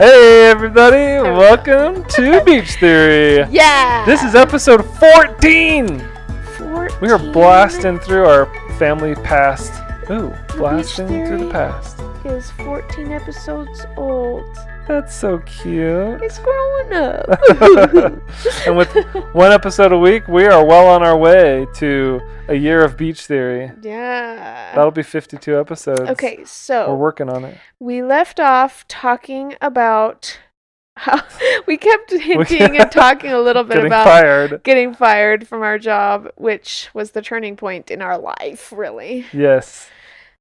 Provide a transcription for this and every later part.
Hey everybody, welcome to Beach Theory. Yeah! This is episode 14! 14? We are blasting through our family past. Ooh, blasting through the past. Is 14 episodes old. That's so cute. It's growing up. And with one episode a week, we are well on our way to a year of Beach Theory. Yeah. That'll be 52 episodes. Okay, so we're working on it. We left off talking about how we kept hinting and talking a little bit about getting fired from our job, which was the turning point in our life, really. Yes.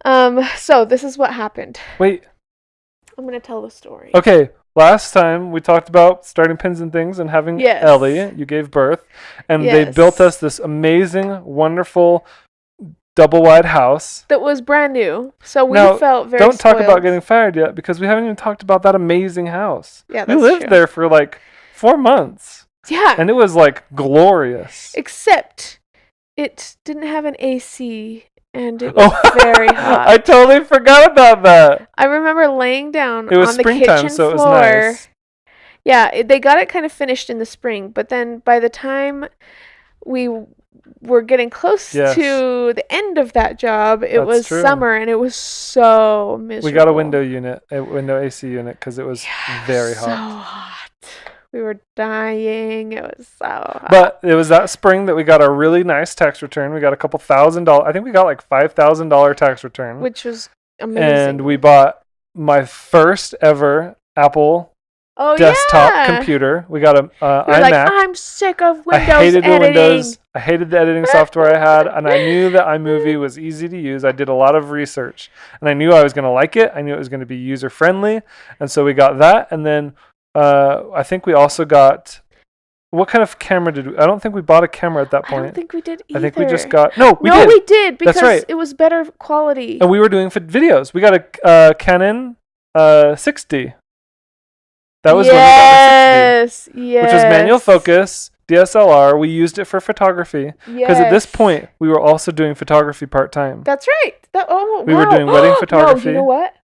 So this is what happened. Wait. I'm going to tell the story. Okay. Last time we talked about starting Pins and Things and having Ellie. You gave birth. And they built us this amazing, wonderful, double-wide house. That was brand new. So we felt very don't spoiled. talk about getting fired yet because we haven't even talked about that amazing house. Yeah, that's we lived there for like 4 months. Yeah. And it was like glorious. Except it didn't have an AC. And it was very hot. I totally forgot about that. I remember laying down on the springtime, kitchen so floor. It was nice. Yeah, they got it kind of finished in the spring, but then by the time we were getting close to the end of that job, it was summer, and it was so miserable. We got a window AC unit, because it was very hot. So hot. We were dying. It was so hot. But it was that spring that we got a really nice tax return. We got a couple $1,000. I think we got like $5,000 tax return. Which was amazing. And we bought my first ever Apple desktop computer. We got a iMac. Like, I'm sick of Windows editing. Windows. I hated the editing software I had. And I knew that iMovie was easy to use. I did a lot of research. And I knew I was going to like it. I knew it was going to be user-friendly. And so we got that. And then I think we also got... What kind of camera did we... I don't think we bought a camera at that point. I don't think we did either. I think we just got... No, we did because That's right. It was better quality. And we were doing videos. We got a Canon 6D. That was when we got the 6D. Which was manual focus, DSLR. We used it for photography. Because at this point, we were also doing photography part-time. That's right. We were doing wedding photography. No, you know what?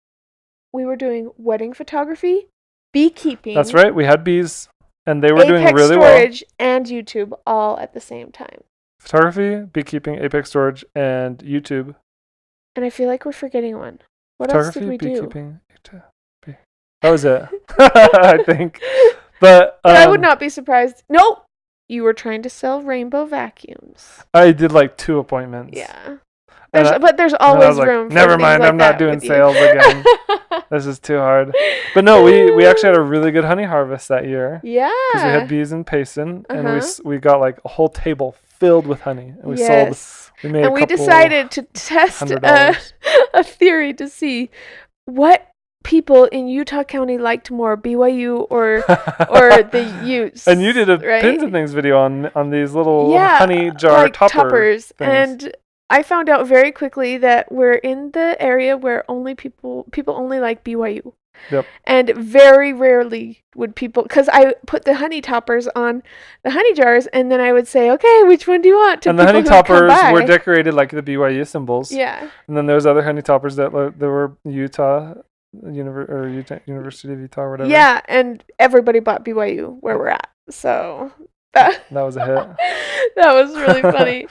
We were doing wedding photography, beekeeping. That's right. We had bees, and they were doing really well. Apex Storage and YouTube all at the same time. Photography, beekeeping, Apex Storage, and YouTube. And I feel like we're forgetting one. What else did we do? Beekeeping. That was it, I think. But I would not be surprised. Nope. You were trying to sell rainbow vacuums. I did like 2 appointments. Yeah. But there's always room for never mind, I'm not doing sales again. This is too hard. But no, we actually had a really good honey harvest that year. Yeah. Because we had bees in Payson, and we got like a whole table filled with honey. And we sold. We decided to test a theory to see what people in Utah County liked more, BYU or the Utes. And you did a Pins and Things video on these little honey jar toppers. And I found out very quickly that we're in the area where people only like BYU. Yep. And very rarely would people, because I put the honey toppers on the honey jars, and then I would say, okay, which one do you want? And the honey toppers were decorated like the BYU symbols. Yeah. And then there was other honey toppers that were Utah University of Utah or whatever. Yeah, and everybody bought BYU where we're at. So that was a hit. That was really funny.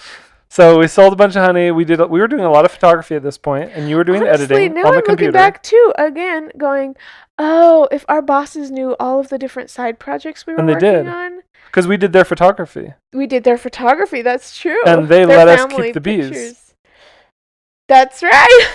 So we sold a bunch of honey. We were doing a lot of photography at this point, and you were doing editing now on the I'm computer. Looking back too, again, going, oh, if our bosses knew all of the different side projects we were working on. Because we did their photography. We did their photography, that's true. And they let us keep the bees. That's right.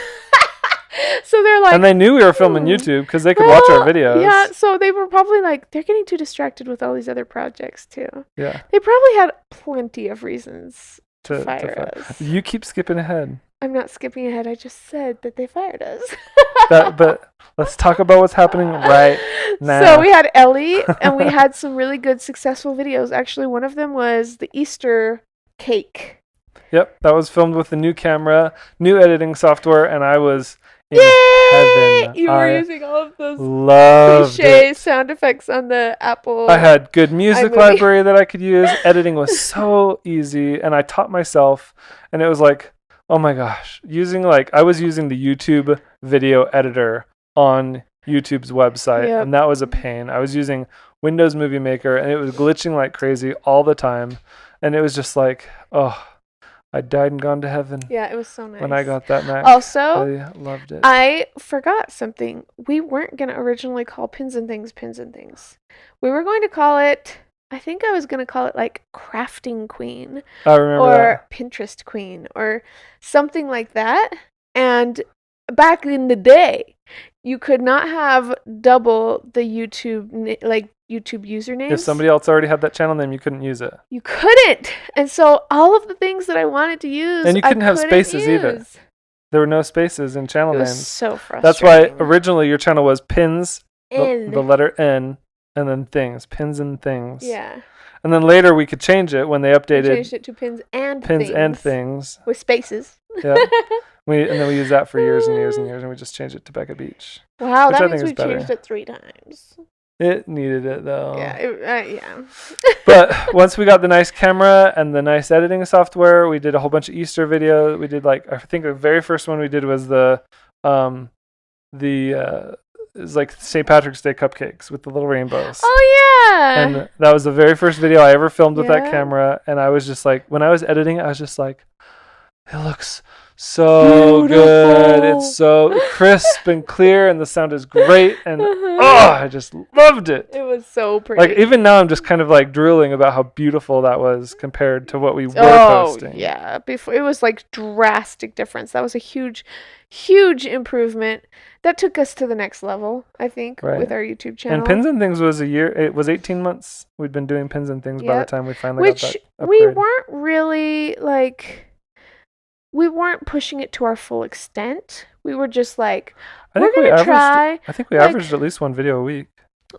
So they're like... And they knew we were filming YouTube because they could watch our videos. Yeah, so they were probably like, they're getting too distracted with all these other projects too. Yeah. They probably had plenty of reasons to fire us. You keep skipping ahead. I'm not skipping ahead. I just said that they fired us. But let's talk about what's happening right now. So we had Ellie, and we had some really good, successful videos. Actually, one of them was the Easter cake. Yep, that was filmed with the new camera, new editing software, and I was in heaven. You were using all of those cliche sound effects on the Apple. I had good music library that I could use. Editing was so easy, and I taught myself, and it was like, oh my gosh, I was using the YouTube video editor on YouTube's website, and that was a pain. I was using Windows Movie Maker, and it was glitching like crazy all the time, and it was just like, oh, I died and gone to heaven. Yeah, it was so nice. When I got that Mac. Also, I loved it. I forgot something. We weren't going to originally call Pins and Things Pins and Things. We were going to call it, I think I was going to call it like Crafting Queen. I remember or that. Pinterest Queen or something like that. And back in the day, you could not have double the YouTube usernames. If somebody else already had that channel name, you couldn't use it. You couldn't. And so all of the things that I wanted to use, and you couldn't have spaces either. There were no spaces in channel names. It was so frustrating. That's why originally your channel was Pins, the letter N, and then Things. Pins and Things. Yeah. And then later we could change it when they updated. We changed it to Pins and Things. With spaces. Yeah. And then we used that for years and years and years, and we just changed it to Becca Beach. Wow, that means we changed it 3 times. It needed it, though. Yeah, yeah. But once we got the nice camera and the nice editing software, we did a whole bunch of Easter videos. We did I think the very first one we did was it was like St. Patrick's Day cupcakes with the little rainbows. Oh, yeah. And that was the very first video I ever filmed with that camera. And I was just like, when I was editing it, I was just like, it looks so good. It's so crisp and clear, and the sound is great. And I just loved it. It was so pretty. Like, even now, I'm just kind of like drooling about how beautiful that was compared to what we were posting. Yeah. Before, it was like drastic difference. That was a huge, huge improvement. That took us to the next level, I think, with our YouTube channel. And Pins and Things was it was 18 months. We'd been doing Pins and Things by the time we finally got that upgrade. We weren't really we weren't pushing it to our full extent. We were just like, we're going to try. I think we averaged at least one video a week.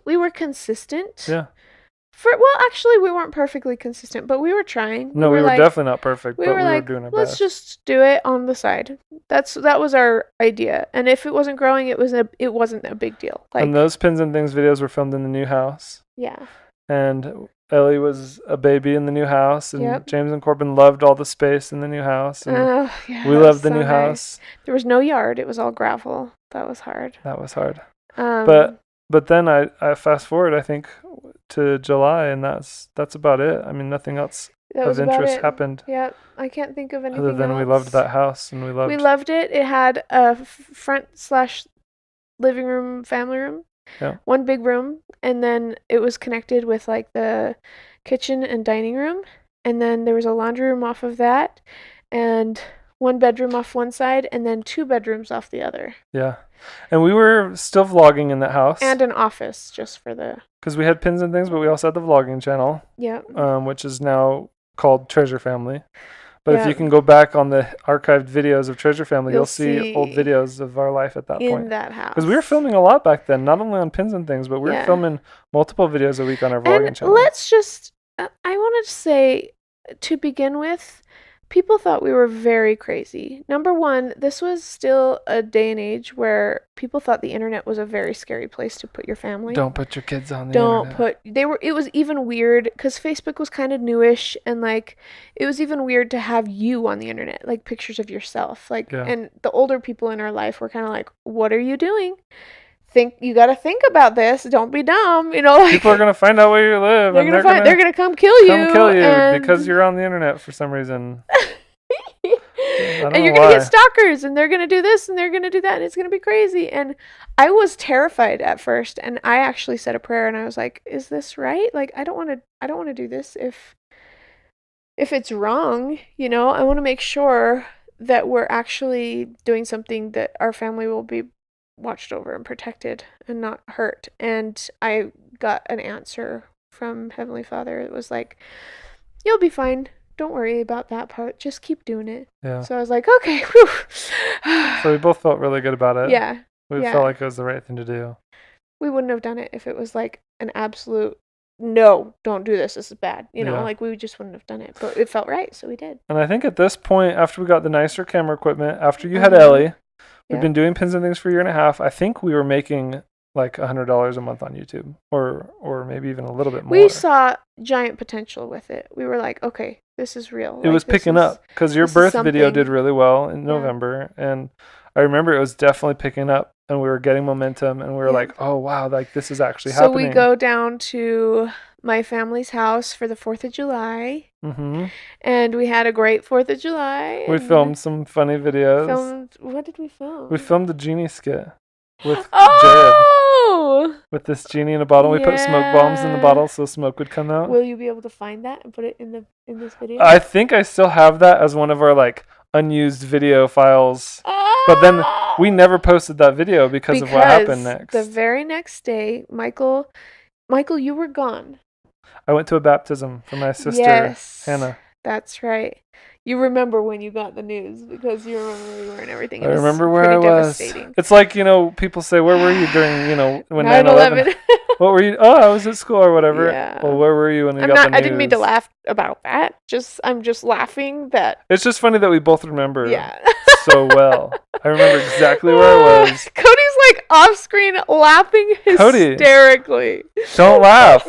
We were consistent. Yeah. Actually, we weren't perfectly consistent, but we were trying. No, we were definitely not perfect, but we were doing our best. Let's just do it on the side. That was our idea. And if it wasn't growing, it wasn't a big deal. And those Pins and Things videos were filmed in the new house. Yeah. And Ellie was a baby in the new house, and James and Corbin loved all the space in the new house. And we loved the new house. There was no yard; it was all gravel. That was hard. But then I fast forward, I think, to July, and that's about it. I mean, nothing else of interest happened. Yeah, I can't think of anything other than else. We loved that house, and we loved it. It had a front/living room, family room. Yeah. One big room, and then it was connected with the kitchen and dining room, and then there was a laundry room off of that, and one bedroom off one side, and then 2 bedrooms off the other. Yeah. And we were still vlogging in that house. And an office just for because we had Pins and Things, but we also had the vlogging channel. Yeah. Which is now called Treasure Family. But if you can go back on the archived videos of Treasure Family, you'll see old videos of our life at that point. In that house. Because we were filming a lot back then, not only on Pins and Things, but we were filming multiple videos a week on our vlogging channel. Let's just, I wanted to say, to begin with, people thought we were very crazy. Number one, this was still a day and age where people thought the internet was a very scary place to put your family. Don't put your kids on the internet. It was even weird because Facebook was kind of newish, and it was even weird to have you on the internet, like pictures of yourself. And the older people in our life were kind of like, what are you doing? You got to think about this. Don't be dumb. People are gonna find out where you live. They're gonna come kill you. Because you're on the internet for some reason. And you're gonna get stalkers, and they're gonna do this, and they're gonna do that, and it's gonna be crazy. And I was terrified at first, and I actually said a prayer, and I was like, "Is this right? I don't want to do this if it's wrong. I want to make sure that we're actually doing something that our family will be watched over and protected and not hurt." And I got an answer from Heavenly Father. It was like, "You'll be fine. Don't worry about that part. Just keep doing it." Yeah. So I was like, okay. Whew. So we both felt really good about it. Yeah. We felt like it was the right thing to do. We wouldn't have done it if it was like an absolute, no, don't do this. This is bad. We just wouldn't have done it. But it felt right, so we did. And I think at this point, after we got the nicer camera equipment, after you had Ellie, we've been doing Pins and Things for a year and a half. I think we were making like $100 a month on YouTube, or maybe even a little bit more. We saw giant potential with it. We were like, okay, this is real. It was picking up because your birth video did really well in November, and I remember it was definitely picking up and we were getting momentum, and we were like, oh wow, like this is actually so happening. we go down to my family's house for the 4th of July. Mm-hmm. And we had a great 4th of July. We filmed some funny videos. What did we film? We filmed the genie skit with Jared. Oh! With this genie in a bottle. We put smoke bombs in the bottle so smoke would come out. Will you be able to find that and put it in this video? I think I still have that as one of our like unused video files. But then we never posted that video because of what happened next. The very next day, Michael, you were gone. I went to a baptism for my sister, Hannah. That's right. You remember when you got the news because you remember where you were and everything. I remember where I was. It's like, people say, where were you during, when 9/11? What were you? Oh, I was at school or whatever. Yeah. Well, where were you when you got the news? I didn't mean to laugh about that. I'm just laughing that. It's just funny that we both remember so well. I remember exactly where I was. Cody's like off screen laughing hysterically. Cody, don't laugh.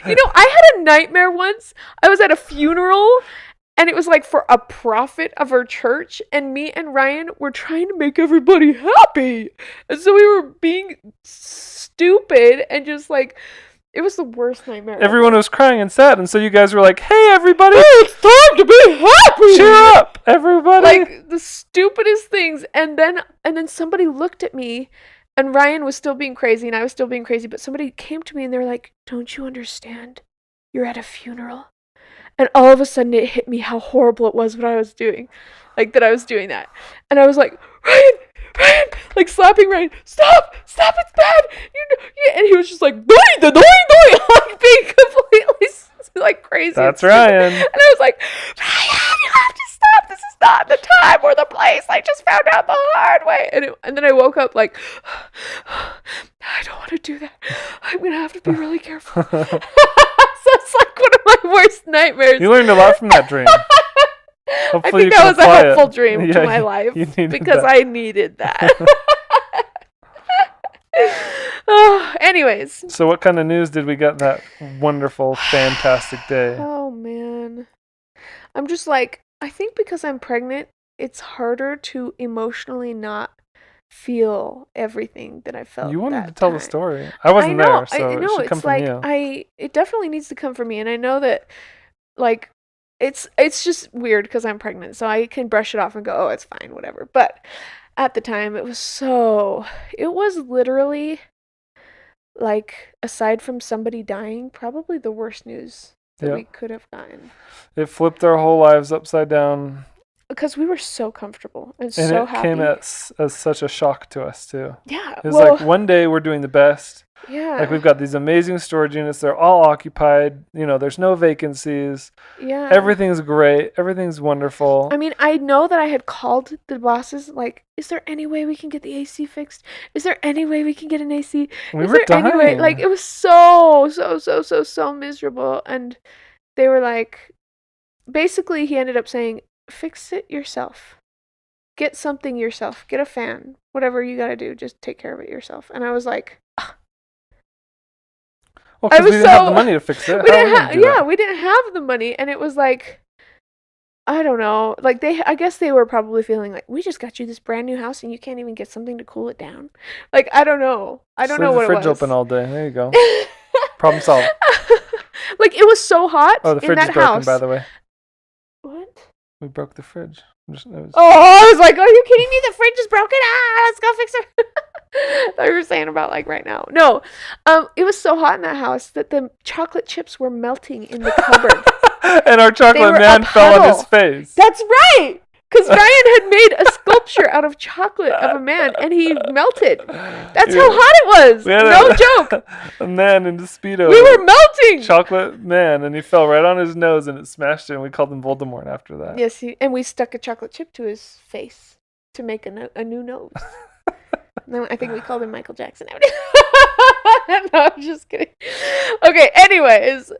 I had a nightmare once. I was at a funeral, and it was like for a prophet of our church, and me and Ryan were trying to make everybody happy. And so we were being stupid and just like, it was the worst nightmare. Everyone was crying and sad, and so you guys were like, hey, everybody. Hey, it's time to be happy. Cheer up, everybody. Like the stupidest things. And then somebody looked at me. And Ryan was still being crazy, and I was still being crazy, but somebody came to me, and they were like, don't you understand? You're at a funeral. And all of a sudden, it hit me how horrible it was what I was doing. Like, that I was doing that. And I was like, Ryan, like, slapping Ryan, stop, it's bad. And he was just like, like, being completely, like, crazy. That's Ryan. And I was like, Ryan, you have to stop. This is not the time or the place. I just found out the hard way. And then I woke up like, I don't want to do that. I'm going to have to be really careful. So it's like one of my worst nightmares. You learned a lot from that dream. I think that was a helpful dream to my life because I needed that. Anyways. So what kind of news did we get that wonderful, fantastic day? Oh, man. I'm just like, I think because I'm pregnant, it's harder to emotionally not feel everything that I felt. You wanted to tell the story. I wasn't there, so it should come from you. It definitely needs to come from me, and I know that, like, it's just weird because I'm pregnant, so I can brush it off and go, oh, it's fine, whatever. But at the time, it was literally, like, aside from somebody dying, probably the worst news that we could have gotten. It flipped our whole lives upside down. Because we were so comfortable and so happy. And it came as such a shock to us, too. Yeah. It was like one day we're doing the best. Yeah. Like we've got these amazing storage units. They're all occupied. There's no vacancies. Yeah. Everything's great. Everything's wonderful. I mean, I know that I had called the bosses, like, is there any way we can get the AC fixed? Is there any way we can get an AC? We were dying. Like, it was so miserable. And they were like, basically, he ended up saying, fix it yourself. Get something yourself. Get a fan. Whatever you got to do, just take care of it yourself. And I was like, well, because we didn't have the money to fix it. We didn't have the money. And it was like, I don't know. Like, I guess they were probably feeling like, we just got you this brand new house and you can't even get something to cool it down. Like, I don't know. I don't know what it was. Leave the fridge open all day. There you go. Problem solved. Like, it was so hot in that house. Oh, the fridge is broken, by the way. What? We broke the fridge. I was like, are you kidding me? The fridge is broken. Let's go fix it. I thought you were saying about like right now. No, it was so hot in that house that the chocolate chips were melting in the cupboard. And our chocolate man fell on his face. That's right. Because Ryan had made a sculpture out of chocolate of a man, and he melted. That's how hot it was. No joke. A man in the Speedo. We were melting. Chocolate man, and he fell right on his nose, and it smashed it, and we called him Voldemort after that. Yes, and we stuck a chocolate chip to his face to make a new nose. No, I think we called him Michael Jackson. No, I'm just kidding. Okay, anyways.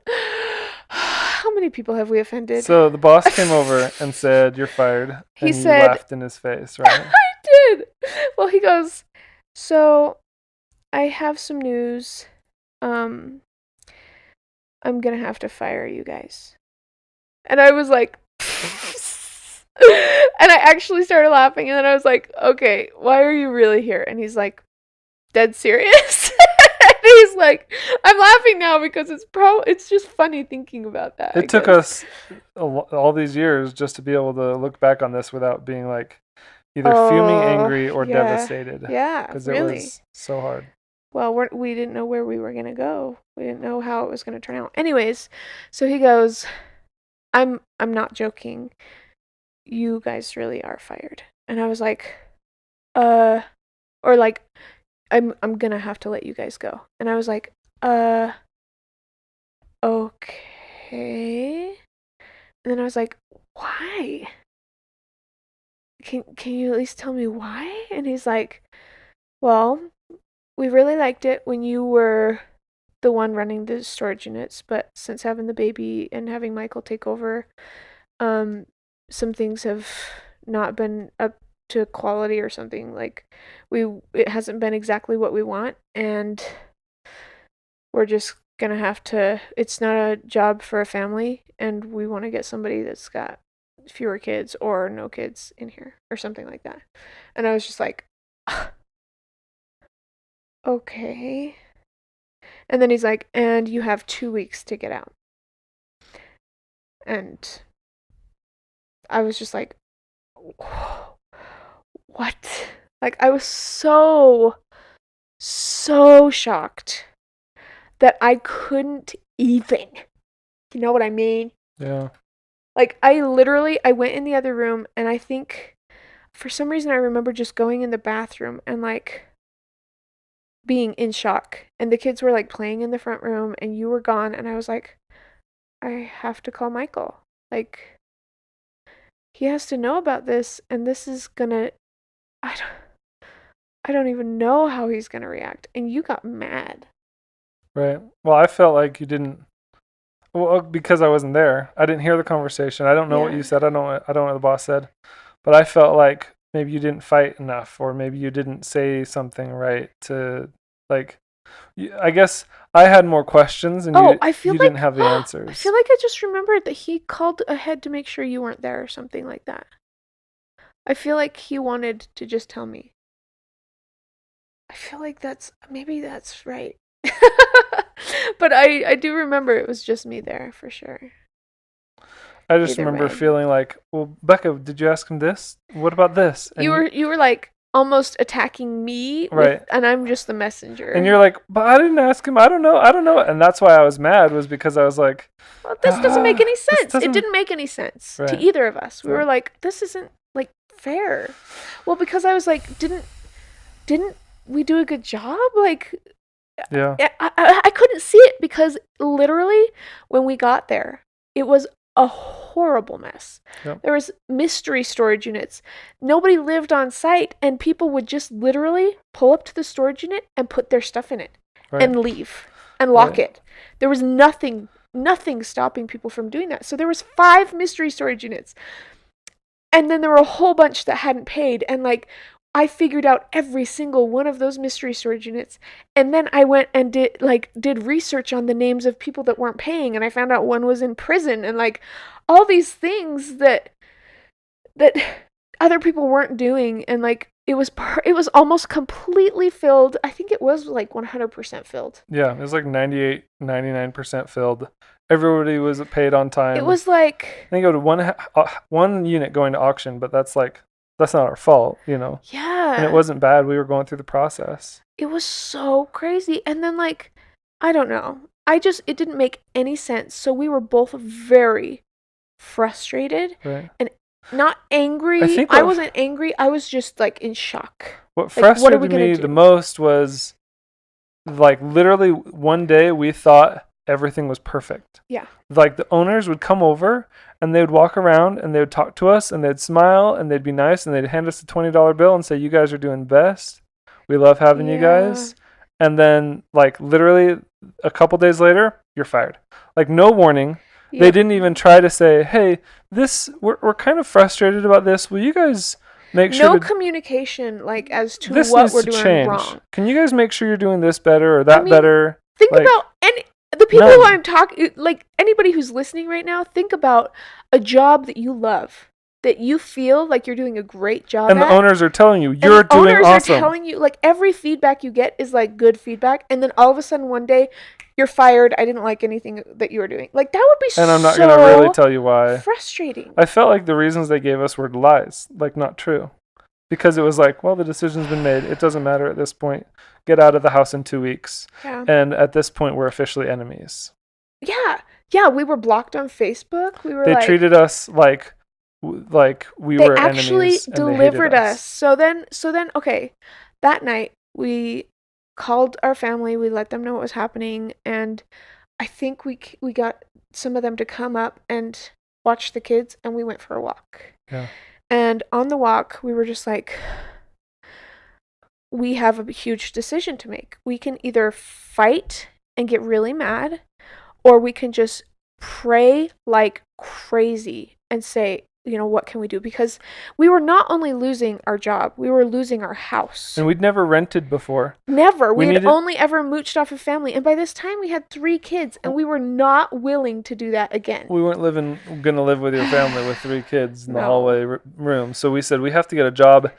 How many people have we offended? So the boss came over and said, you're fired. He and said, you laughed in his face, right? I did. Well, he goes, so I have some news. I'm going to have to fire you guys. And I was like, And I actually started laughing, and then I was like, okay, why are you really here? And he's like, dead serious? And he's like, I'm laughing now because it's just funny thinking about that. It took us all these years just to be able to look back on this without being like either fuming, angry, or devastated. Yeah, because really. It was so hard. Well, we didn't know where we were going to go. We didn't know how it was going to turn out. Anyways, so he goes, I'm not joking. You guys really are fired. And I was like, or like, I'm going to have to let you guys go. And I was like, okay. And then I was like, why? Can you at least tell me why? And he's like, well, we really liked it when you were the one running the storage units, but since having the baby and having Michael take over, some things have not been up to quality or something. Like it hasn't been exactly what we want, and we're just gonna have to. It's not a job for a family, and we want to get somebody that's got fewer kids or no kids in here or something like that. And I was just like, okay. And then he's like, and you have 2 weeks to get out. And I was just like, what? Like, I was so shocked that I couldn't even. You know what I mean? Yeah. Like, I went in the other room, and I think for some reason I remember just going in the bathroom and like being in shock. And the kids were like playing in the front room, and you were gone, and I was like, I have to call Michael. Like, he has to know about this, and this is gonna, I don't even know how he's gonna react. And you got mad. Right. Well, I felt like you didn't. Well, because I wasn't there, I didn't hear the conversation. I don't know what you said. I don't know what the boss said, but I felt like maybe you didn't fight enough, or maybe you didn't say something right to like. I guess I had more questions, and you didn't have the answers. I feel like I just remembered that he called ahead to make sure you weren't there or something like that. I feel like he wanted to just tell me. I feel like maybe that's right. But I do remember it was just me there for sure. I just remember feeling like, well, Becca, did you ask him this? What about this? And you were like almost attacking me, right? And I'm just the messenger. And you're like, but I didn't ask him. I don't know. And that's why I was mad, was because I was like, well, this doesn't make any sense. It didn't make any sense to either of us. We were like, this isn't like fair. Well, because I was like, didn't we do a good job? Like, yeah, I couldn't see it because literally when we got there, it was a horrible mess. Yep. There was mystery storage units. Nobody lived on site, and people would just literally pull up to the storage unit and put their stuff in it and leave and lock it. There was nothing stopping people from doing that. So there was 5 mystery storage units. And then there were a whole bunch that hadn't paid, and like I figured out every single one of those mystery storage units, and then I went and did research on the names of people that weren't paying, and I found out one was in prison, and like all these things that other people weren't doing, and like it was almost completely filled. I think it was like 100% filled. Yeah, it was like 98, 99% filled. Everybody was paid on time. It was like, I think it was one unit going to auction, but that's not our fault, you know? Yeah. And it wasn't bad. We were going through the process. It was so crazy. And then, like, I don't know. It didn't make any sense. So we were both very frustrated and not angry. I wasn't angry. I was just, like, in shock. What frustrated me the most was, like, literally one day we thought everything was perfect. Yeah. Like, the owners would come over and they would walk around and they would talk to us and they'd smile and they'd be nice and they'd hand us a $20 bill and say, you guys are doing best. We love having you guys. And then, like, literally a couple days later, you're fired. Like, no warning. Yeah. They didn't even try to say, hey, we're kind of frustrated about this. Will you guys make sure no communication, like, as to what we're doing wrong. Can you guys make sure you're doing this better or that better? Think about the people who I'm talking, like, anybody who's listening right now, think about a job that you love. that you feel like you're doing a great job and at. The owners are telling you, you're doing awesome. Owners are telling you, like, every feedback you get is, like, good feedback. And then all of a sudden one day, you're fired. I didn't like anything that you were doing. Like, that would be so And I'm not going to really tell you why. Frustrating. I felt like the reasons they gave us were lies, like not true. Because it was like, well, the decision's been made. It doesn't matter at this point. Get out of the house in 2 weeks. Yeah. And at this point, we're officially enemies. Yeah. Yeah, we were blocked on Facebook. They treated us like we were enemies. They actually delivered us. So then, okay, that night we called our family. We let them know what was happening, and I think we got some of them to come up and watch the kids, and we went for a walk. Yeah. And on the walk, we were just like, we have a huge decision to make. We can either fight and get really mad, or we can just pray like crazy and say, you know, what can we do? Because we were not only losing our job, we were losing our house. And we'd never rented before. Never. We had only ever mooched off a family. And by this time, we had 3 kids, and we were not willing to do that again. We weren't going to live with your family with 3 kids in the hallway room. So we said, we have to get a job,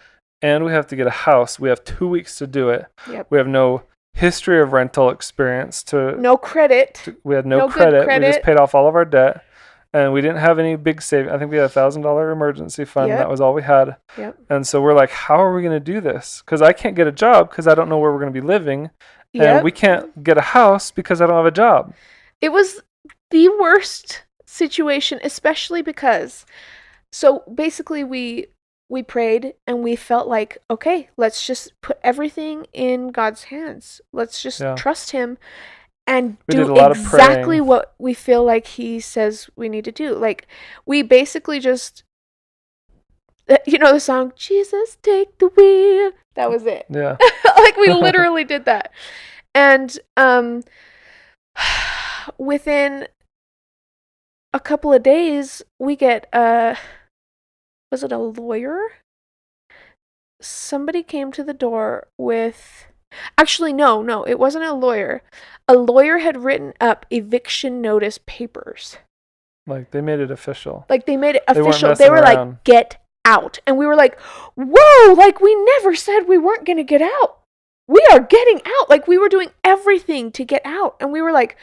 and we have to get a house. We have 2 weeks to do it. Yep. We have no history of rental experience. No credit. We had no credit. We just paid off all of our debt. And we didn't have any big savings. I think we had $1,000 emergency fund. Yep. That was all we had. Yep. And so we're like, how are we going to do this? Because I can't get a job because I don't know where we're going to be living. Yep. And we can't get a house because I don't have a job. It was the worst situation, especially because, so basically we prayed and we felt like, okay, let's just put everything in God's hands. Let's just trust him. And do exactly what we feel like he says we need to do. Like, we basically just, you know the song, Jesus, take the wheel. That was it. Yeah. Like, we literally did that. And within a couple of days, we get, was it a lawyer? Somebody came to the door with... Actually, no, it wasn't a lawyer. A lawyer had written up eviction notice papers. Like, they made it official. They were like, get out. And we were like, whoa, like, we never said we weren't going to get out. We are getting out. Like, we were doing everything to get out. And we were like,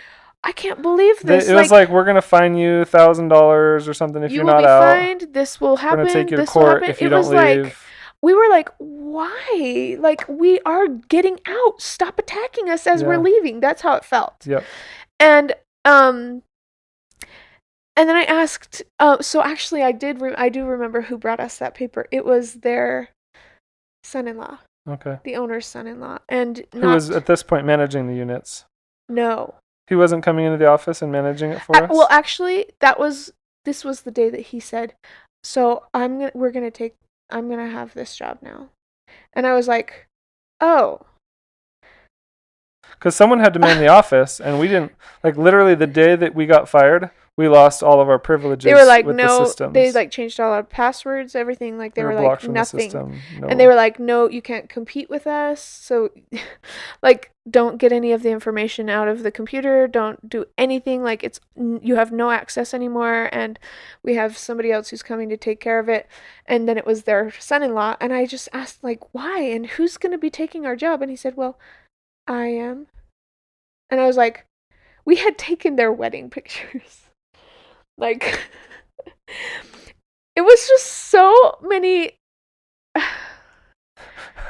I can't believe this. It was like, we're going to fine you $1,000 or something if you're not out. You will be fined. This will happen. We're going to take you to court if you don't leave. Like, we were like, why? Like, we are getting out. Stop attacking us as we're leaving. That's how it felt. Yep. And then I asked, so actually I do remember who brought us that paper. It was their son-in-law. Okay. The owner's son-in-law. And who was at this point managing the units? No. He wasn't coming into the office and managing it for us? Well, actually, this was the day that he said, so I'm going to have this job now. And I was like, oh. Because someone had to man the office, and we didn't, like, literally the day that we got fired, we lost all of our privileges. They were like, with no, the systems. they like changed all our passwords, everything. Like, they were like, nothing. No. And they were like, no, you can't compete with us. So, like, don't get any of the information out of the computer. Don't do anything. Like, you have no access anymore. And we have somebody else who's coming to take care of it. And then it was their son-in-law. And I just asked, like, why? And who's going to be taking our job? And he said, well, I am. And I was like, we had taken their wedding pictures. Like, it was just so many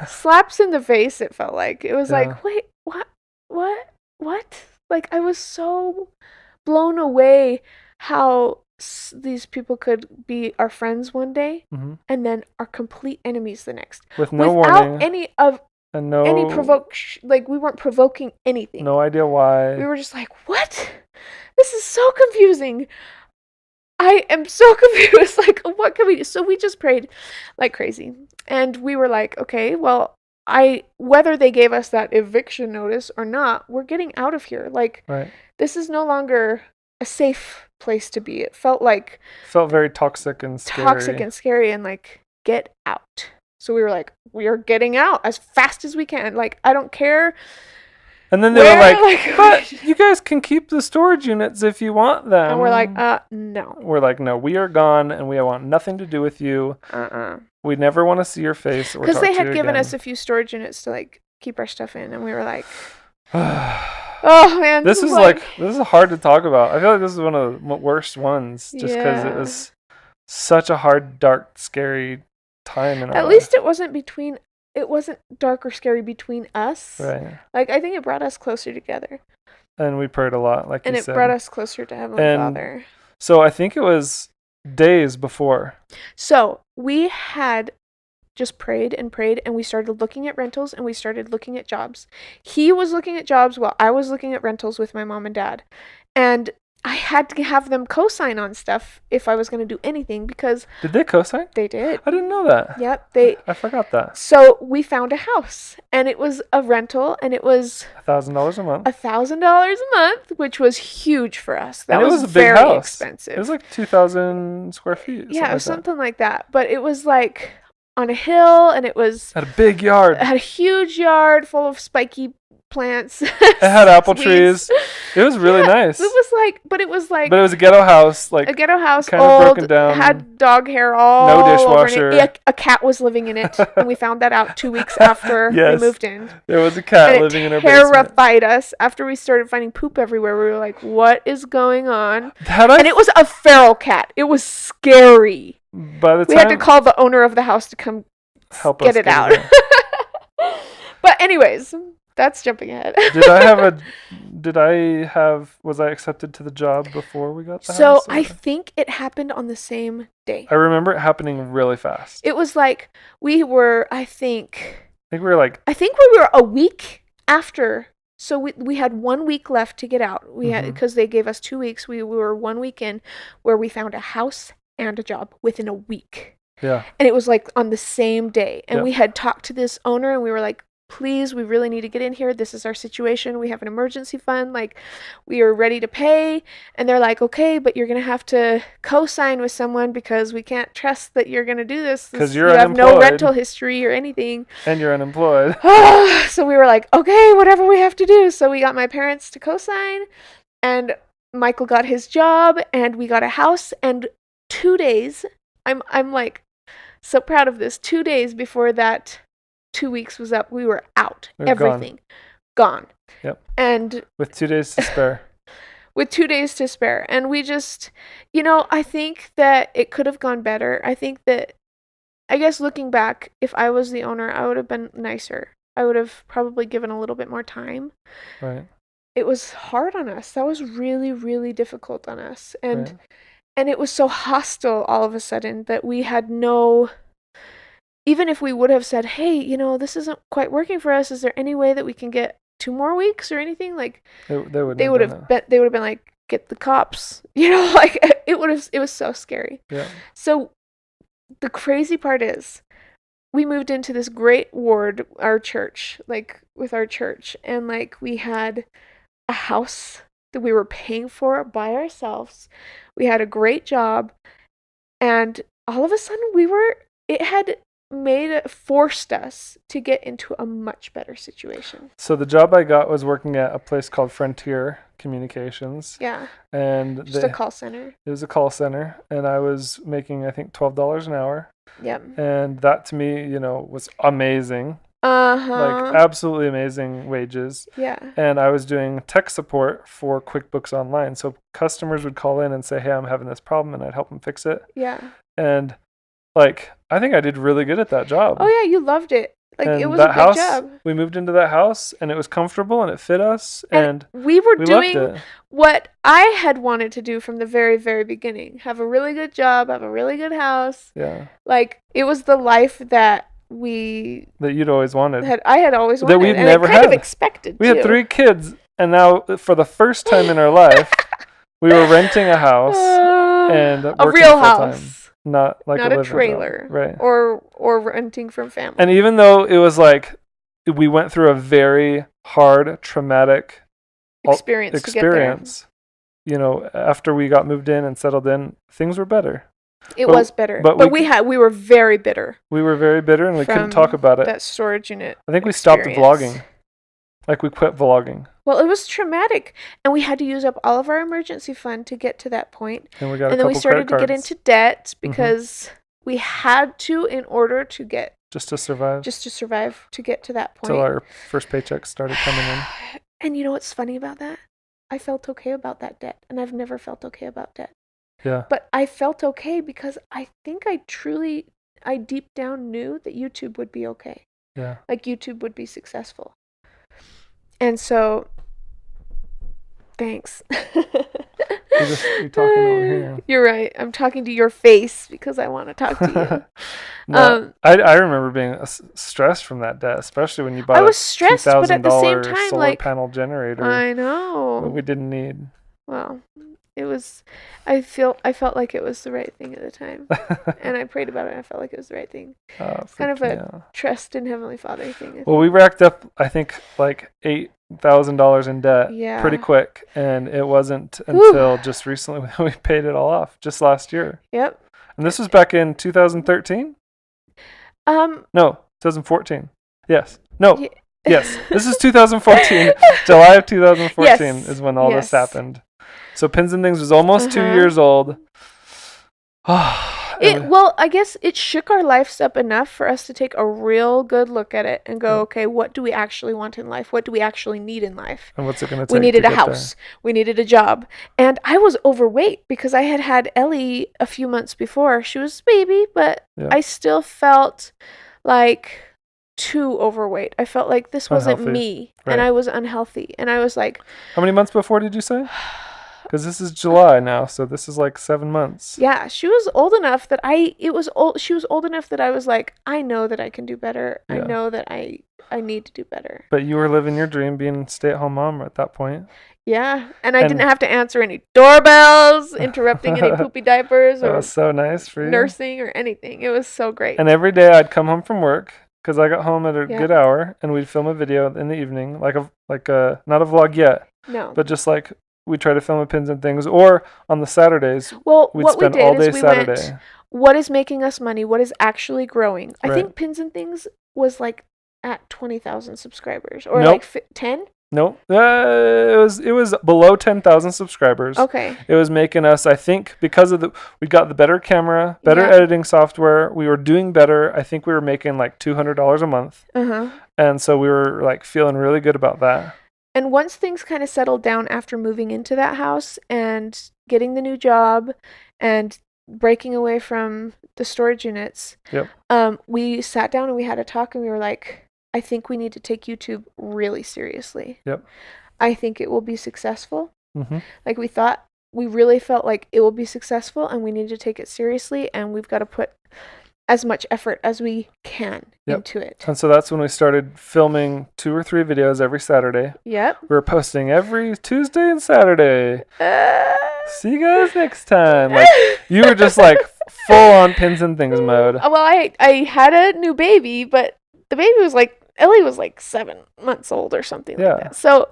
slaps in the face, it felt like. It was like, wait, what? Like, I was so blown away how these people could be our friends one day and then our complete enemies the next. Without warning. Any we weren't provoking anything. No idea why. We were just like, what? This is so confusing. I am so confused. Like, what can we do? So we just prayed like crazy. And we were like, okay, well, whether they gave us that eviction notice or not, we're getting out of here. Like, this is no longer a safe place to be. It felt very toxic and scary. And like, get out. So we were like, we are getting out as fast as we can. Like, I don't care. And then they were like, but you guys can keep the storage units if you want them. And we're like, no. We're like, no, we are gone and we want nothing to do with you. We never want to see your face. Because they had given us a few storage units to like keep our stuff in, and we were like, oh man, this is hard to talk about. I feel like this is one of the worst ones, just because it was such a hard, dark, scary time in our life. At least it wasn't dark or scary between us. Right. Like, I think it brought us closer together. And we prayed a lot, like you said. And it brought us closer to Heavenly Father. So I think it was days before. So we had just prayed, and we started looking at rentals, and we started looking at jobs. He was looking at jobs while I was looking at rentals with my mom and dad. And I had to have them co-sign on stuff if I was going to do anything, because... Did they co-sign? They did. I didn't know that. Yep. I forgot that. So we found a house, and it was a rental, and it was... $1,000 a month. $1,000 a month, which was huge for us. That was a big very house. Expensive. It was like 2,000 square feet. Yeah, it was something like that. But it was like on a hill, and it was... Had a big yard. It had a huge yard full of spiky plants. It had apple trees. It was really nice. It was like, but it was a ghetto house, like a ghetto house, kind old, of broken down. Had dog hair all no dishwasher. over it. A cat was living in it, and we found that out 2 weeks after we moved in. There was a cat living in our basement. It terrified us. After we started finding poop everywhere, we were like, "What is going on?" And it was a feral cat. It was scary. By the time we had to call the owner of the house to come help get it out. But anyways. That's jumping ahead. Was I accepted to the job before we got the house? So I think it happened on the same day. I remember it happening really fast. It was like we were a week after. So we had 1 week left to get out. We had, because they gave us 2 weeks. We were 1 week in where we found a house and a job within a week. Yeah. And it was like on the same day. And we had talked to this owner, and we were like, please, we really need to get in here. This is our situation. We have an emergency fund. Like, we are ready to pay. And they're like, okay, but you're going to have to co-sign with someone because we can't trust that you're going to do this. Because you have no rental history or anything. And you're unemployed. So we were like, okay, whatever we have to do. So we got my parents to co-sign, and Michael got his job, and we got a house. And 2 days, I'm like so proud of this. 2 days before that 2 weeks was up, we were out. Everything gone. Yep. And with 2 days to spare. With 2 days to spare. And we just, I think that it could have gone better. I guess looking back, if I was the owner, I would have been nicer. I would have probably given a little bit more time. Right. It was hard on us. That was really, really difficult on us. And it was so hostile all of a sudden that we had no... Even if we would have said, hey, this isn't quite working for us, is there any way that we can get 2 more weeks or anything? Like, they would have been like, get the cops. Like, it was so scary. Yeah. So the crazy part is, we moved into this great ward, our church, like with our church, and like we had a house that we were paying for by ourselves. We had a great job, and all of a sudden it had forced us to get into a much better situation. So the job I got was working at a place called Frontier Communications. Yeah. And just a call center. It was a call center, and I was making, I think, $12 an hour. Yep. And that to me, was amazing. Uh-huh. Like absolutely amazing wages. Yeah. And I was doing tech support for QuickBooks Online. So customers would call in and say, hey, I'm having this problem, and I'd help them fix it. Yeah. And like, I think I did really good at that job. Oh yeah, you loved it. Like, and it was a good job. We moved into that house, and it was comfortable, and it fit us, and we were doing what I had wanted to do from the very, very beginning. Have a really good job, have a really good house. Yeah. Like, it was the life that you'd always wanted. I had always wanted. That we've and never I kind had. Of expected. We had 3 kids, and now for the first time in our life, we were renting a house and working a real full-time. House. Not like not a trailer, job. Right? Or renting from family. And even though it was like we went through a very hard, traumatic experience, after we got moved in and settled in, things were better. It was better, but we were very bitter. We were very bitter, and we couldn't talk about it. That storage unit. I think we stopped vlogging. Like we quit vlogging. Well, it was traumatic, and we had to use up all of our emergency fund to get to that point. And we got and then we started to get into debt because we had to in order to get just to survive to get to that point. Till our first paycheck started coming in. And you know what's funny about that? I felt okay about that debt, and I've never felt okay about debt. Yeah. But I felt okay because I think I deep down knew that YouTube would be okay. Yeah. Like YouTube would be successful. And so, thanks. You're talking over here. You're right. I'm talking to your face because I want to talk to you. No, I remember being stressed from that debt, especially when you bought I was stressed, but at the same time, solar panel generator. I know. That we didn't need. Well, it was. I felt like it was the right thing at the time, and I prayed about it. And I felt like it was the right thing. It's kind of a trust in Heavenly Father thing. Well, we racked up, I think, like $8,000 in debt pretty quick, and it wasn't until just recently when we paid it all off, just last year. Yep. And this was back in 2013? No, 2014. Yes. No. Yes. This is 2014. July of 2014 is when all this happened. So Pins and Things was almost 2 years old. Well, I guess it shook our lives up enough for us to take a real good look at it and go, okay, what do we actually want in life? What do we actually need in life? And what's it going to take? We needed a house. We needed a job. And I was overweight because I had Ellie a few months before. She was a baby, but I still felt like too overweight. I felt like this wasn't me, and I was unhealthy. And I was like... How many months before did you say? Because this is July now, so this is like 7 months. Yeah, she was old enough that she was old enough that I was like, I know that I can do better. Yeah. I know that I need to do better. But you were living your dream being a stay-at-home mom at that point. Yeah, and I didn't have to answer any doorbells, interrupting any poopy diapers, or that was so nice for you. Nursing or anything. It was so great. And every day I'd come home from work, because I got home at a good hour, and we'd film a video in the evening, like a not a vlog yet, but just like we try to film a Pins and Things, or on the Saturdays, we'd spend all day Saturday. Went, what is making us money? What is actually growing? I think Pins and Things was like at 20,000 subscribers, or like 10. No, it was below 10,000 subscribers. Okay. It was making us, I think, because of we got the better camera, better editing software. We were doing better. I think we were making like $200 a month. And so we were like feeling really good about that. And once things kind of settled down after moving into that house and getting the new job and breaking away from the storage units, we sat down and we had a talk, and we were like, I think we need to take YouTube really seriously. Yep. I think it will be successful. Like we really felt like it will be successful, and we need to take it seriously, and we've got to put as much effort as we can into it. And so that's when we started filming 2 or 3 videos every Saturday. Yep. We were posting every Tuesday and Saturday. See you guys next time. Like, you were just like full on Pins and Things mode. Well, I had a new baby, but the baby was like, Ellie was like 7 months old or something like that. So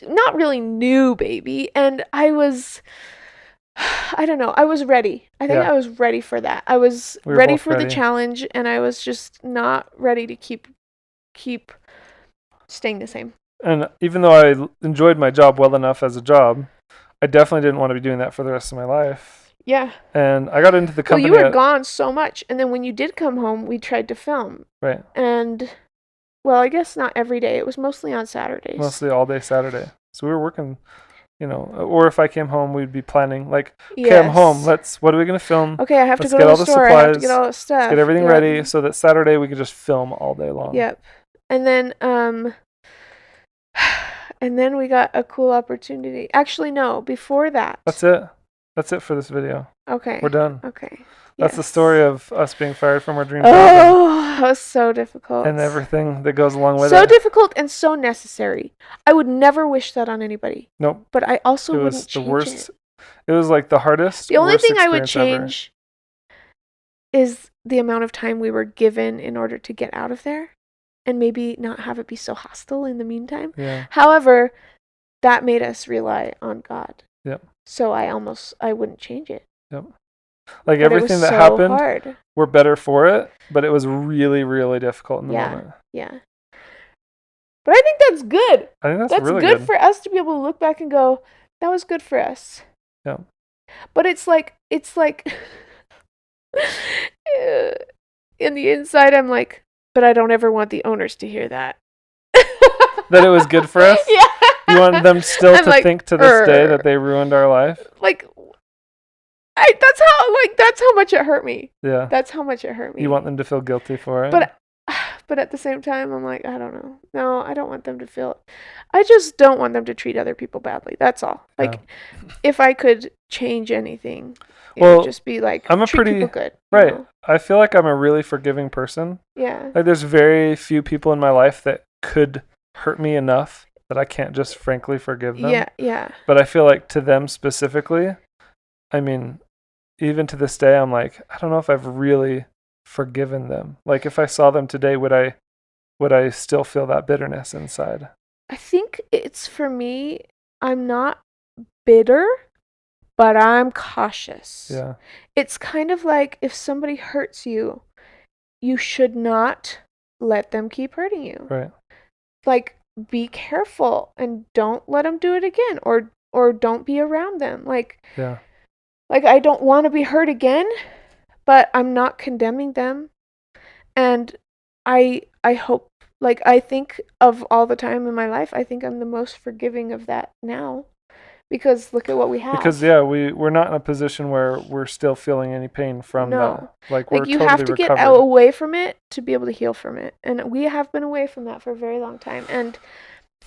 not really new baby. And I don't know, I was ready. I think I was ready for that. I was ready for the challenge, and I was just not ready to keep staying the same. And even though I enjoyed my job well enough as a job, I definitely didn't want to be doing that for the rest of my life. Yeah. And I got into the company. Well, you were gone so much, and then when you did come home, we tried to film. Right. And, well, I guess not every day. It was mostly on Saturdays. Mostly all day Saturday. So we were working, or if I came home, we'd be planning, like, okay, I'm home. What are we going to film? Okay, I have to go to the store. I have to get all the stuff. Let's get everything ready so that Saturday we could just film all day long. Yep. And then, we got a cool opportunity. Actually, no, before that. That's it. That's it for this video. Okay. We're done. Okay. That's the story of us being fired from our dream job. Oh, that was so difficult. And everything that goes along with it. So difficult and so necessary. I would never wish that on anybody. Nope. But I also wouldn't change it. Was the worst. It was like the hardest. The only thing I would change is the amount of time we were given in order to get out of there, and maybe not have it be so hostile in the meantime. Yeah. However, that made us rely on God. Yep. So I wouldn't change it. Yep. Like everything that happened, we're better for it, but it was really, really difficult in the moment. Yeah. But I think that's good. I think that's really good for us to be able to look back and go, that was good for us. Yeah. But it's like in the inside, I'm like, but I don't ever want the owners to hear that. That it was good for us? Yeah. You want them still to think to this day that they ruined our life? Like, that's how much it hurt me. Yeah. That's how much it hurt me. You want them to feel guilty for it? But at the same time, I'm like, I don't know. No, I don't want them to feel. I just don't want them to treat other people badly. That's all. Like, if I could change anything, it would just be like, treat people good. Right. You know? I feel like I'm a really forgiving person. Yeah. Like, there's very few people in my life that could hurt me enough that I can't just frankly forgive them. Yeah, yeah. But I feel like to them specifically, I mean, even to this day, I'm like, I don't know if I've really forgiven them. Like, if I saw them today, would I still feel that bitterness inside? I think it's, for me, I'm not bitter, but I'm cautious. Yeah. It's kind of like, if somebody hurts you, you should not let them keep hurting you. Right. Like, be careful and don't let them do it again, or don't be around them. Like, yeah. Like, I don't want to be hurt again, but I'm not condemning them. And I hope, like, I think of all the time in my life, I think I'm the most forgiving of that now. Because look at what we have. Because, yeah, we're not in a position where we're still feeling any pain from that. Like, we're you totally have to recovered. get away from it to be able to heal from it. And we have been away from that for a very long time.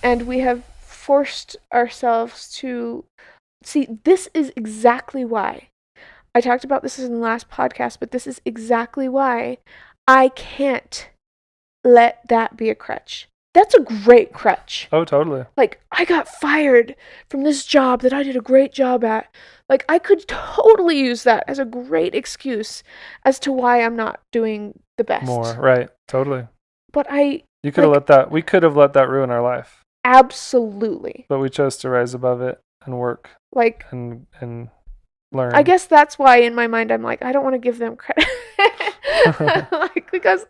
And we have forced ourselves to... See, this is exactly why. I talked about this in the last podcast, but this is exactly why I can't let that be a crutch. That's a great crutch. Oh, totally. Like, I got fired from this job that I did a great job at. Like, I could totally use that as a great excuse as to why I'm not doing the best. More, right. Totally. But we could have let that ruin our life. Absolutely. But we chose to rise above it and work. Like, and learn. I guess that's why in my mind I'm like, I don't want to give them credit. Like, because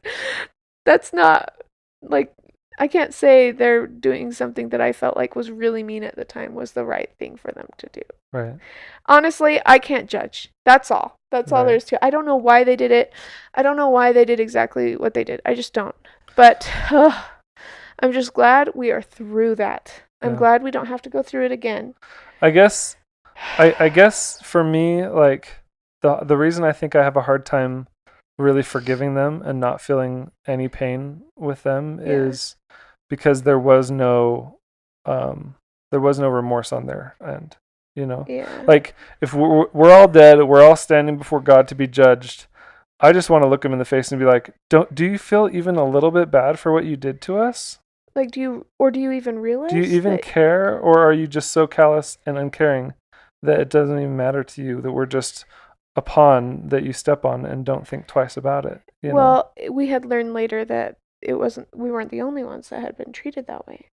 that's not, like, I can't say they're doing something that I felt like was really mean at the time was the right thing for them to do. Right. Honestly, I can't judge. That's all. That's all there is to it. I don't know why they did it. I don't know why they did exactly what they did. I just don't. But I'm just glad we are through that. I'm glad we don't have to go through it again. I guess for me, like, the reason I think I have a hard time really forgiving them and not feeling any pain with them is because there was no remorse on their end, you know? Yeah. Like, if we're all dead, we're all standing before God to be judged, I just want to look them in the face and be like, do you feel even a little bit bad for what you did to us? Like, do you even realize? Do you even care, or are you just so callous and uncaring that it doesn't even matter to you, that we're just a pawn that you step on and don't think twice about it? You know? We had learned later that we weren't the only ones that had been treated that way.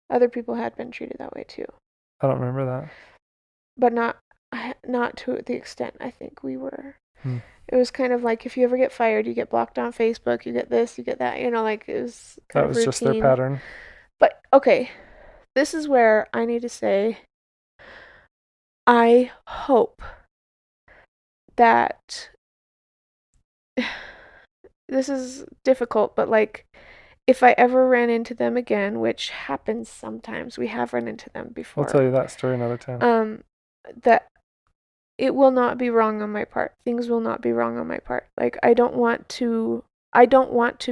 Other people had been treated that way too. I don't remember that. But not to the extent I think we were. It was kind of like, if you ever get fired, you get blocked on Facebook, you get this, you get that, you know, like, it was kind of routine. That was just their pattern. But, okay, this is where I need to say, I hope that this is difficult, but, like, if I ever ran into them again, which happens sometimes, we have run into them before. I'll tell you that story another time. That it will not be wrong on my part. Things will not be wrong on my part. Like, I don't want to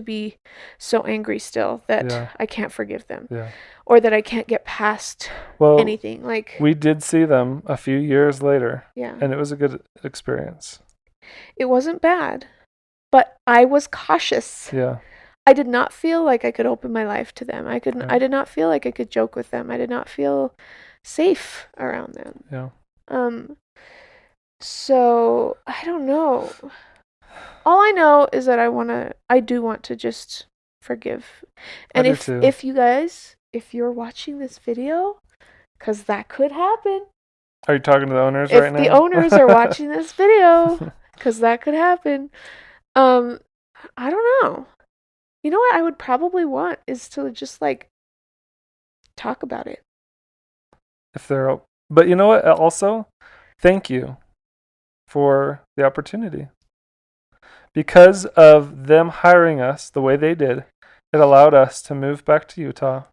be so angry still that I can't forgive them. Yeah. Or that I can't get past anything. Like, we did see them a few years later. Yeah. And it was a good experience. It wasn't bad, but I was cautious. Yeah. I did not feel like I could open my life to them. I did not feel like I could joke with them. I did not feel safe around them. Yeah. So, I don't know. All I know is that I do want to just forgive. And if you guys, if you're watching this video, because that could happen. Are you talking to the owners right now? If the owners are watching this video, because that could happen. I don't know. You know what I would probably want is to just like talk about it. But you know what? Also, thank you for the opportunity. Because of them hiring us the way they did, it allowed us to move back to Utah,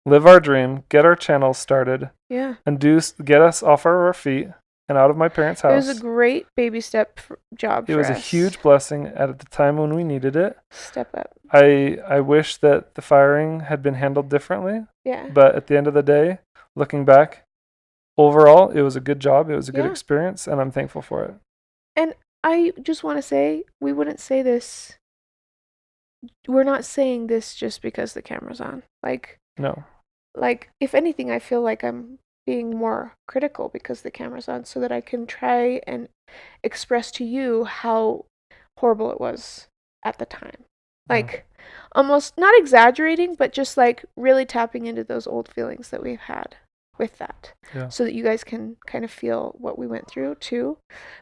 live our dream, get our channels started, and get us off our feet and out of my parents' house. It was a great baby step job for us. It was a huge blessing at the time when we needed it. Step up. I wish that the firing had been handled differently. Yeah. But at the end of the day, looking back, overall, it was a good job. It was a good experience, and I'm thankful for it. And I just want to say, we wouldn't say this. We're not saying this just because the camera's on. Like, no. Like, if anything, I feel like I'm being more critical because the camera's on so that I can try and express to you how horrible it was at the time. Like, almost not exaggerating, but just like really tapping into those old feelings that we've had with that. Yeah. So that you guys can kind of feel what we went through too.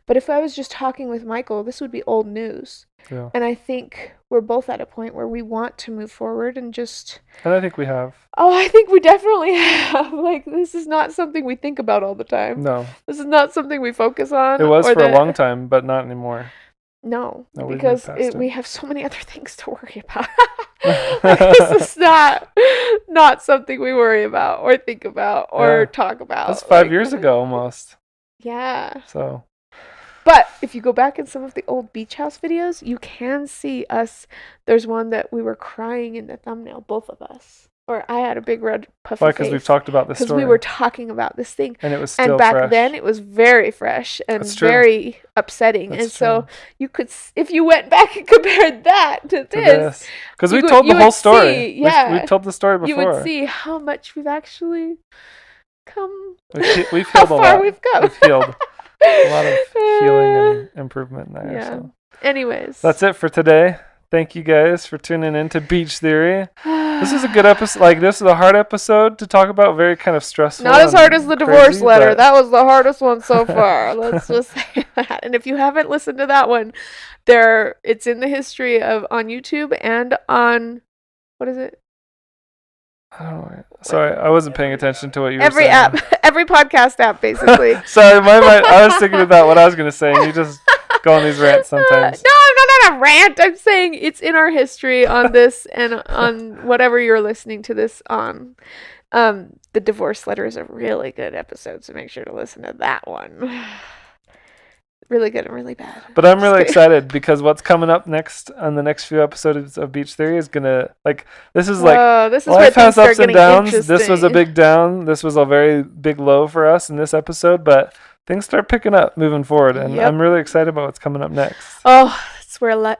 But if I was just talking with Michael, this would be old news. Yeah. And I think we're both at a point where we want to move forward and just... And I think we have. Oh, I think we definitely have. Like, this is not something we think about all the time. No. This is not something we focus on. It was for a long time, but not anymore. No, because we have so many other things to worry about. This is not something we worry about or think about or talk about. That's 5 years ago almost. Yeah. So. But if you go back in some of the old beach house videos, you can see us. There's one that we were crying in the thumbnail, both of us. Or I had a big red puffy face. Because we've talked about this story. Because we were talking about this thing. And it was still fresh. And back fresh. then, it was very fresh and very upsetting. That's and so you could, if you went back and compared that to this. Because we told the whole story. See, we told the story before. You would see how much we've actually come. We've how healed a far lot. We've come. We've healed a lot of healing and improvement there. Yeah. So. Anyways. That's it for today. Thank you guys for tuning in to Beach Theory. This is a good episode. Like, this is a hard episode to talk about. Very kind of stressful. Not as hard as the divorce letter. But... That was the hardest one so far. Let's just say that. And if you haven't listened to that one, it's in the history on YouTube and on, what is it? I don't know. Sorry, I wasn't paying attention to what you were saying. Every podcast app, basically. Sorry, I was thinking about what I was going to say, and you just go on these rants sometimes. No, not a rant. I'm saying it's in our history on this and on whatever you're listening to this on. The divorce letter is a really good episode, so make sure to listen to that one. Really good and really bad. But I'm really excited because what's coming up next on the next few episodes of Beach Theory is gonna this is life has ups and downs. This was a big down. This was a very big low for us in this episode, but things start picking up moving forward, and I'm really excited about what's coming up next. Oh,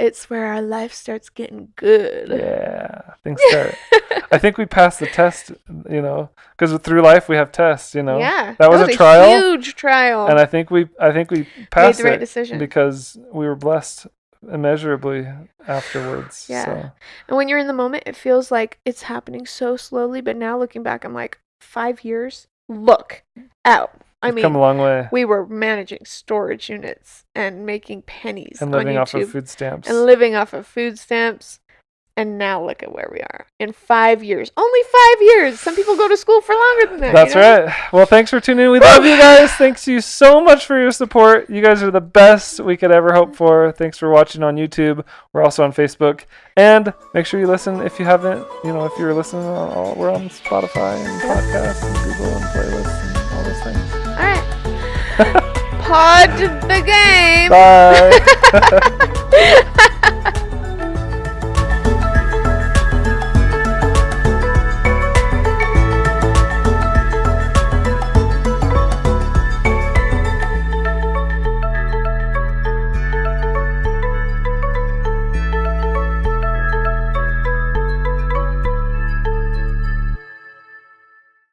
it's where our life starts getting good. Yeah, things start. I think we passed the test, because through life we have tests, Yeah, that was a trial, huge trial, and I think we passed made the right decision because we were blessed immeasurably afterwards. Yeah, so. And when you're in the moment, it feels like it's happening so slowly. But now looking back, I'm like, 5 years. Look out. We've come a long way. We were managing storage units and making pennies and living on off YouTube of food stamps. And now look at where we are in 5 years. Only 5 years. Some people go to school for longer than that. That's right. Well, thanks for tuning in. We love you guys. Thanks you so much for your support. You guys are the best we could ever hope for. Thanks for watching on YouTube. We're also on Facebook. And make sure you listen if you haven't, if you're listening, we're on Spotify and podcasts and Google and playlists and all those things. All right. Pod the game. Bye.